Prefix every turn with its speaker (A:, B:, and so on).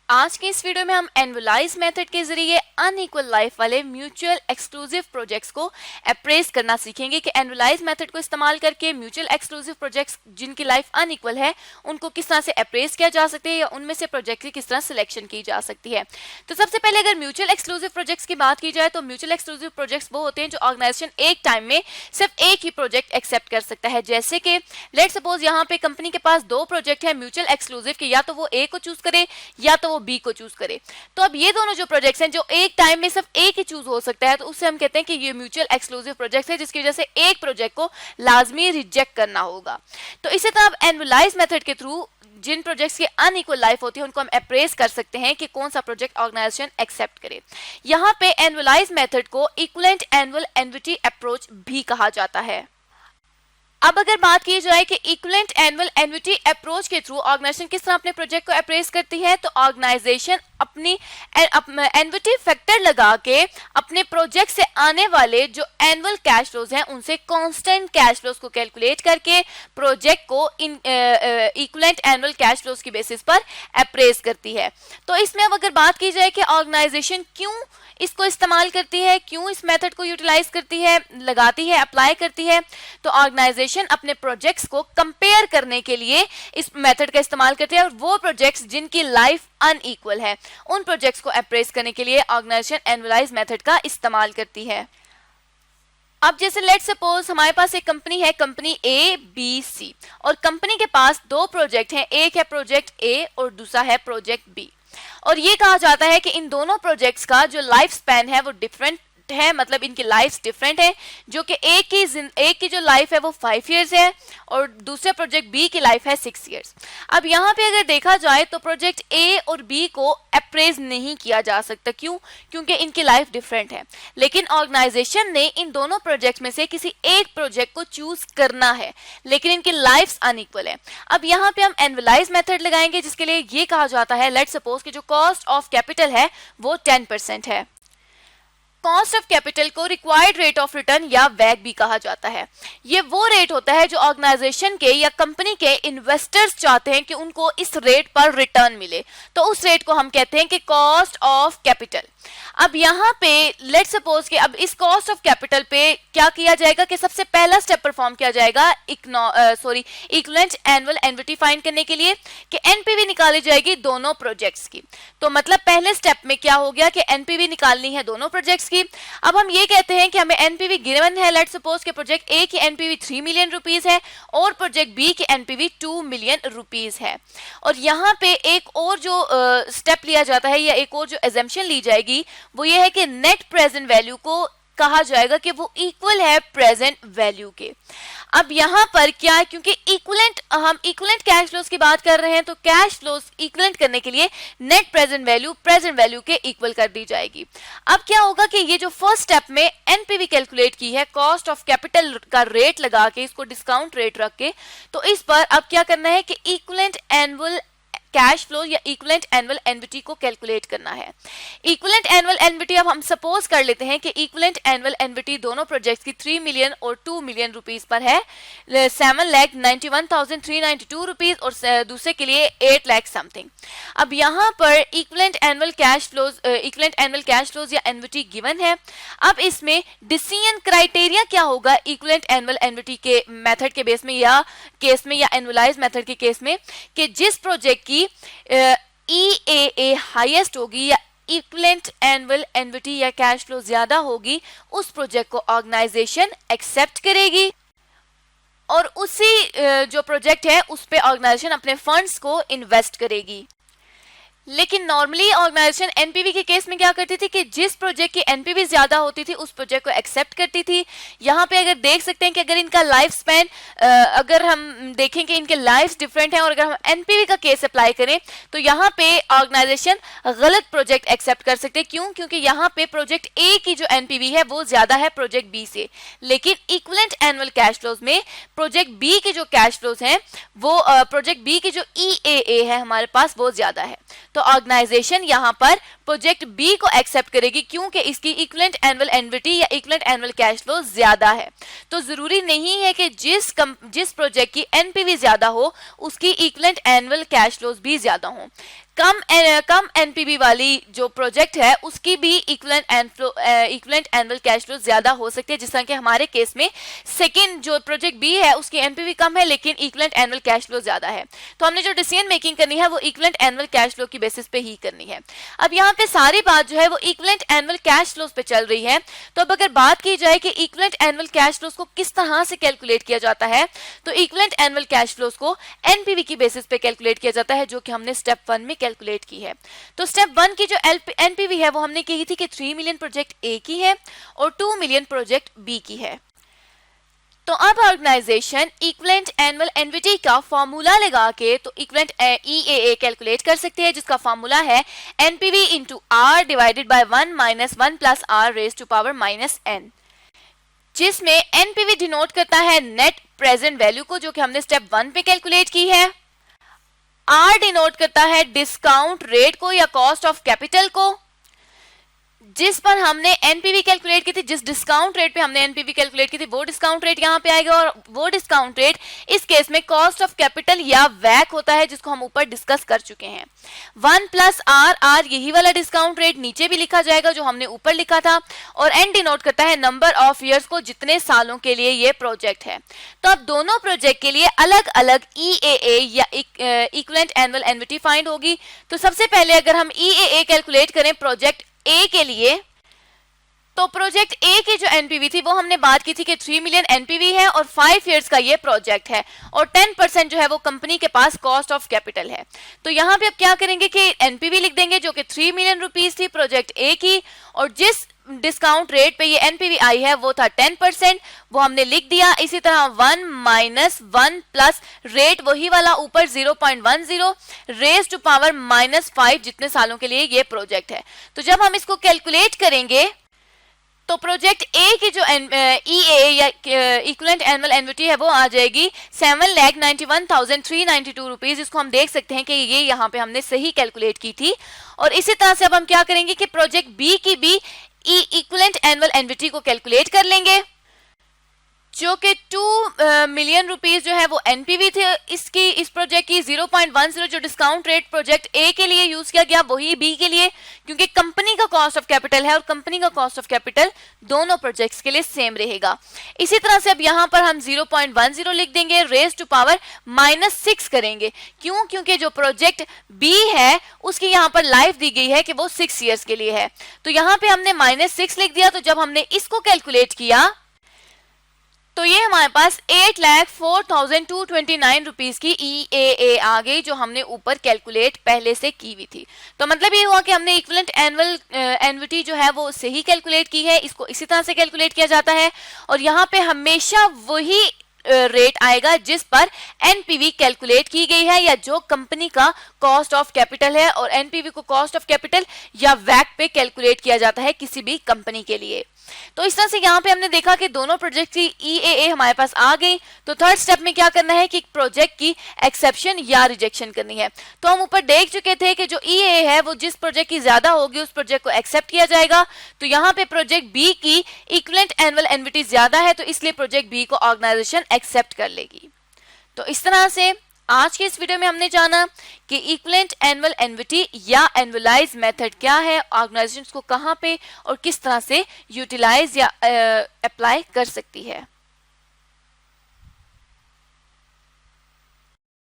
A: आज के इस वीडियो में हम एनुअलाइज मेथड के जरिए अनइक्वल लाइफ वाले म्यूचुअल एक्सक्लूसिव प्रोजेक्ट्स को अप्रेज करना सीखेंगे कि एनुअलाइज मेथड को इस्तेमाल करके म्यूचुअल एक्सक्लूसिव प्रोजेक्ट्स जिनकी लाइफ अनइक्वल है उनको किस तरह से अप्रेज किया जा सकता है या उनमें से प्रोजेक्ट की किस तरह सिलेक्शन की जा सकती है। तो सबसे पहले अगर म्यूचुअल एक्सक्लूसिव प्रोजेक्ट्स की बात की जाए तो म्यूचुअल एक्सक्लूसिव प्रोजेक्ट्स वो होते हैं जो ऑर्गेनाइजेशन एक टाइम में सिर्फ एक ही प्रोजेक्ट एक्सेप्ट कर सकता है। जैसे कि लेट सपोज यहाँ पे कंपनी के पास दो प्रोजेक्ट है म्यूचुअल एक्सक्लूसिव के, या तो वो ए को चूज करे या तो वो बी को चूज करे। तो अब ये दोनों जो प्रोजेक्ट्स हैं जो एक टाइम में सिर्फ एक ही चूज हो सकता है तो उससे हम कहते हैं कि ये म्यूचुअल एक्सक्लूसिव प्रोजेक्ट है, जिसकी वजह से एक प्रोजेक्ट को लाजमी रिजेक्ट करना होगा। तो इसी तरह एनुअलाइज मेथड के थ्रू जिन प्रोजेक्ट्स की अनइक्वल लाइफ होती है उनको हम अप्रेज कर सकते हैं कि कौन सा प्रोजेक्ट ऑर्गेनाइजेशन एक्सेप्ट करे। यहाँ पे एनुअलाइज मेथड को इक्विवेलेंट एनुअल एन्युटी अप्रोच भी कहा जाता है। अब अगर बात की जाए कि इक्विवेलेंट एनुअल एन्युटी अप्रोच के थ्रू ऑर्गेनाइजेशन किस तरह अपने प्रोजेक्ट को अप्रेज करती है, तो ऑर्गेनाइजेशन अपनी एन्युटी फैक्टर लगा के अपने प्रोजेक्ट से आने वाले जो एनुअल कैश फ्लोज हैं उनसे कांस्टेंट कैश फ्लोज को कैलकुलेट करके प्रोजेक्ट को इक्विवेलेंट एनुअल कैश फ्लोज की बेसिस पर अप्रेज करती है। तो इसमें अब अगर बात की जाए कि ऑर्गेनाइजेशन क्यों इसको इस्तेमाल करती है, क्यों इस मेथड को यूटिलाइज करती है, लगाती है, अप्लाई करती है, तो ऑर्गेनाइजेशन अपने प्रोजेक्ट्स को कंपेयर करने के लिए इस मेथड का इस्तेमाल करती है और वो प्रोजेक्ट्स जिनकी लाइफ अनइक्वल है उन प्रोजेक्ट्स को अप्रेज करने के लिए ऑर्गेनाइजेशन एनुअलाइज मेथड का इस्तेमाल करती है। अब जैसे लेट सपोज हमारे पास एक कंपनी है, कंपनी ए बी सी, और कंपनी के पास दो प्रोजेक्ट हैं, एक है प्रोजेक्ट ए और दूसरा है प्रोजेक्ट बी। और ये कहा जाता है कि इन दोनों प्रोजेक्ट्स का जो लाइफ स्पैन है वो डिफरेंट है, मतलब इनकी लाइफ डिफरेंट है, जो कि एक की जो लाइफ है वो 5 इयर्स है और दूसरे प्रोजेक्ट बी की लाइफ है 6 इयर्स। अब यहाँ पे अगर देखा जाए तो प्रोजेक्ट ए और बी को अप्रेज नहीं किया जा सकता। क्यों? क्योंकि इनकी लाइफ डिफरेंट है, लेकिन ऑर्गेनाइजेशन ने इन दोनों प्रोजेक्ट में से किसी एक प्रोजेक्ट को चूज करना है, लेकिन इनकी लाइफ अनइक्वल है। अब यहाँ पे हम एनुअलाइज मेथड लगाएंगे जिसके लिए ये कहा जाता है, लेट सपोज कि जो कॉस्ट ऑफ कैपिटल है वो 10% है। कॉस्ट ऑफ कैपिटल को रिक्वायर्ड रेट ऑफ रिटर्न या वैग भी कहा जाता है। ये वो रेट होता है जो ऑर्गेनाइजेशन के या कंपनी के इन्वेस्टर्स चाहते हैं कि उनको इस रेट पर रिटर्न मिले, तो उस रेट को हम कहते हैं कि कॉस्ट ऑफ कैपिटल। अब यहाँ पे लेट सपोज कि अब इस कॉस्ट ऑफ कैपिटल पे क्या किया जाएगा कि सबसे पहला स्टेप परफॉर्म किया जाएगा इक्विवेलेंट एनुअल एन्युटी फाइंड करने के लिए कि एनपीवी निकाली जाएगी दोनों प्रोजेक्ट्स की। तो मतलब पहले स्टेप में क्या हो गया कि एनपीवी निकालनी है दोनों प्रोजेक्ट्स की। अब हम ये कहते हैं कि हमें एनपीवी गिवन है, लेट सपोज के प्रोजेक्ट ए की एनपीवी 3 मिलियन रुपीस है और प्रोजेक्ट बी की एनपीवी 2 मिलियन रुपीस है। और यहाँ पे एक और जो स्टेप लिया जाता है या एक और जो एजम्पशन ली जाएगी वो ये है कि नेट प्रेजेंट वैल्यू को कहा जाएगा कि वो इक्वल है प्रेजेंट वैल्यू के। अब यहाँ पर क्या है, क्योंकि हम इक्विवेलेंट कैश फ्लोज की बात कर रहे हैं तो कैश फ्लोज इक्विवेलेंट करने के लिए नेट प्रेजेंट वैल्यू के इक्वल कर दी जाएगी। अब क्या होगा कि ये जो फर्स्ट स्टेप में एनपीवी कैलकुलेट की है कॉस्ट ऑफ कैपिटल का रेट लगा के, इसको डिस्काउंट रेट रख के, तो इस पर अब क्या करना है कि इक्विवेलेंट एनुअल कैश फ्लो या इक्विवेलेंट एनुअल एन्युटी को कैलकुलेट करना है। इक्विवेलेंट एनुअल एन्युटी अब हम सपोज कर लेते हैं कि इक्विवेलेंट एनुअल एन्युटी दोनों प्रोजेक्ट्स की 3 मिलियन और 2 मिलियन रुपीस पर है, 7,91,392 रुपीस और दूसरे के लिए 8 लाख समथिंग। अब यहाँ पर इक्विवेलेंट एनुअल कैश फ्लोज या एन्युटी गिवन है। अब इसमें डिसीजन क्राइटेरिया क्या होगा इक्विवेलेंट एनुअल एन्युटी के मेथड के बेस में या केस में या एनुअलाइज मेथड के केस में कि जिस प्रोजेक्ट की EAA हाईएस्ट होगी या इक्विवेलेंट एनुअल एन्युटी या कैश फ्लो ज्यादा होगी उस प्रोजेक्ट को ऑर्गेनाइजेशन एक्सेप्ट करेगी और उसी जो प्रोजेक्ट है उस पे ऑर्गेनाइजेशन अपने फंड्स को इन्वेस्ट करेगी। लेकिन नॉर्मली ऑर्गेनाइजेशन एनपीवी के केस में क्या करती थी कि जिस प्रोजेक्ट की एनपीवी ज्यादा होती थी उस प्रोजेक्ट को एक्सेप्ट करती थी। यहाँ पे अगर देख सकते हैं कि अगर इनका लाइफ स्पैन अगर हम देखें कि इनके लाइफ डिफरेंट हैं और अगर हम एनपीवी का केस अप्लाई करें तो यहाँ पे ऑर्गेनाइजेशन गलत प्रोजेक्ट एक्सेप्ट कर सकते हैं। क्यों? क्योंकि यहाँ पे प्रोजेक्ट ए की जो एनपीवी है वो ज्यादा है प्रोजेक्ट बी से, लेकिन इक्विवेलेंट एनुअल कैश फ्लोज में प्रोजेक्ट बी के जो कैश फ्लोज हैं वो प्रोजेक्ट बी की जो EAA है हमारे पास वो ज्यादा है। तो ऑर्गेनाइजेशन यहाँ पर प्रोजेक्ट बी को एक्सेप्ट करेगी क्योंकि इसकी इक्विवेलेंट एनुअल एन्युटी या इक्विवेलेंट एनुअल कैश फ्लो ज्यादा है। तो जरूरी नहीं है कि जिस प्रोजेक्ट की एनपीवी ज्यादा हो उसकी इक्विवेलेंट एनुअल कैश फ्लोज भी ज्यादा हो। कम एनपीवी वाली जो प्रोजेक्ट है उसकी भी इक्विवेलेंट एनुअल कैश फ्लो ज्यादा हो सकती है, जिस तरह के हमारे केस में सेकंड जो प्रोजेक्ट बी है उसकी एनपीवी कम है लेकिन इक्विवेलेंट एनुअल कैश फ्लो ज्यादा है। तो हमने जो डिसीजन मेकिंग करनी है वो इक्विवेलेंट एनुअल कैश फ्लो की बेसिस पे ही करनी है। अब यहाँ पे सारी बात जो है वो इक्विवेलेंट एनुअल कैश फ्लोज पे चल रही है। तो अब अगर बात की जाए कि इक्विवेलेंट एनुअल कैश फ्लोज को किस तरह से कैलकुलेट किया जाता है, तो इक्विवेलेंट एनुअल कैश फ्लोज को एनपीवी की बेसिस पे कैलकुलेट किया जाता है, जो कि हमने स्टेप 1 में कैलकुलेट की है। तो स्टेप 1 की जो एनपीवी है वो हमने कही थी कि 3 मिलियन प्रोजेक्ट ए की है और 2 मिलियन प्रोजेक्ट बी की है। तो अब ऑर्गेनाइजेशन इक्विवेलेंट एनुअल एन्युटी का फॉर्मूला लगा के तो इक्विवेलेंट ईएए कैलकुलेट कर सकते हैं, जिसका फॉर्मूला है NPV into R divided by 1 minus 1 plus R raise to power minus N, जिसमें एनपीवी डिनोट करता है नेट प्रेजेंट वैल्यू को, जो कि हमने स्टेप 1 पे कैलकुलेट की है। आर डिनोट करता है डिस्काउंट रेट को या कॉस्ट ऑफ कैपिटल को, जिस पर हमने एनपीवी कैलकुलेट की थी, जिस डिस्काउंट रेट पे हमने एनपीवी कैलकुलेट की थी वो डिस्काउंट रेट यहाँ पे आएगा, और वो डिस्काउंट रेट इस केस में कॉस्ट ऑफ कैपिटल या वैक होता है, जिसको हम ऊपर डिस्कस कर चुके हैं। 1 प्लस आर यही वाला डिस्काउंट रेट नीचे भी लिखा जाएगा जो हमने ऊपर लिखा था, और एन डिनोट करता है नंबर ऑफ ईयर्स को, जितने सालों के लिए ये प्रोजेक्ट है। तो अब दोनों प्रोजेक्ट के लिए अलग अलग ईएए या इक्विवेलेंट एनुअल एन्युटी फाइंड होगी। तो सबसे पहले अगर हम ईएए कैलकुलेट करें प्रोजेक्ट ए के लिए, तो प्रोजेक्ट ए की जो एनपीवी थी वो हमने बात की थी कि 3 मिलियन एनपीवी है और 5 इयर्स का ये प्रोजेक्ट है, और 10% जो है वो कंपनी के पास कॉस्ट ऑफ कैपिटल है। तो यहाँ पे अब क्या करेंगे कि एनपीवी लिख देंगे जो कि 3 मिलियन रुपीस थी प्रोजेक्ट ए की, और जिस डिस्काउंट रेट पे ये एनपीवी आई है वो था 10%, वो हमने लिख दिया। इसी तरह 1 माइनस 1 प्लस रेट वही वाला ऊपर 0.10 रेज टू पावर माइनस 5, जितने सालों के लिए ये प्रोजेक्ट है। तो जब हम इसको कैलकुलेट करेंगे तो प्रोजेक्ट ए की जो ईए या इक्विवेलेंट एनुअल एन्युटी है वो आ जाएगी 7,91,392 रुपीज। इसको हम देख सकते हैं कि ये यहाँ पे हमने सही कैलकुलेट की थी। और इसी तरह से अब हम क्या करेंगे कि प्रोजेक्ट बी की भी इक्विवेलेंट एनुअल एन्युटी को कैलकुलेट कर लेंगे, जो कि 2 मिलियन रुपीस जो है वो एनपीवी थे इसकी, इस प्रोजेक्ट की। 0.10 जो डिस्काउंट रेट प्रोजेक्ट ए के लिए यूज किया गया वही बी के लिए, क्योंकि कंपनी का कॉस्ट ऑफ कैपिटल है और कंपनी का कॉस्ट ऑफ कैपिटल दोनों प्रोजेक्ट्स के लिए सेम रहेगा। इसी तरह से अब यहाँ पर हम 0.10 लिख देंगे, रेज टू पावर -6 करेंगे। क्यों? क्योंकि जो प्रोजेक्ट बी है उसकी यहाँ पर लाइफ दी गई है कि वो 6 ईयर्स के लिए है, तो यहाँ पे हमने -6 लिख दिया। तो जब हमने इसको कैलकुलेट किया तो ये हमारे पास 8,04,229 रुपीस की ईएए आ गई, जो हमने ऊपर कैलकुलेट पहले से की हुई थी। तो मतलब ये हुआ कि हमने इक्विवेलेंट एनुअल एन्युटी जो है वो सही कैलकुलेट की है, इसको इसी तरह से कैलकुलेट किया जाता है, और यहाँ पे हमेशा वही रेट आएगा जिस पर एनपीवी कैलकुलेट की गई है, या जो कंपनी का कॉस्ट ऑफ कैपिटल है, और एनपीवी को कॉस्ट ऑफ कैपिटल या वैक पे कैलकुलेट किया जाता है किसी भी कंपनी के लिए। तो इस तरह से यहाँ पे हमने देखा कि दोनों प्रोजेक्ट की ईएए हमारे पास आ गई। तो थर्ड स्टेप में क्या करना है कि प्रोजेक्ट की एक्सेप्शन या रिजेक्शन करनी है। तो हम ऊपर देख चुके थे कि जो ईएए है वो जिस प्रोजेक्ट की ज्यादा होगी उस प्रोजेक्ट को एक्सेप्ट किया जाएगा। तो यहाँ पे प्रोजेक्ट बी की इक्विवेलेंट एनुअल एन्युटी ज्यादा है, तो इसलिए प्रोजेक्ट बी को ऑर्गेनाइजेशन एक्सेप्ट कर लेगी। तो इस तरह से आज के इस वीडियो में हमने जाना कि इक्विवेलेंट एनुअल एन्युटी या एनुअलाइज मेथड क्या है, ऑर्गेनाइजेशंस को कहाँ पे और किस तरह से यूटिलाइज या अप्लाई कर सकती है।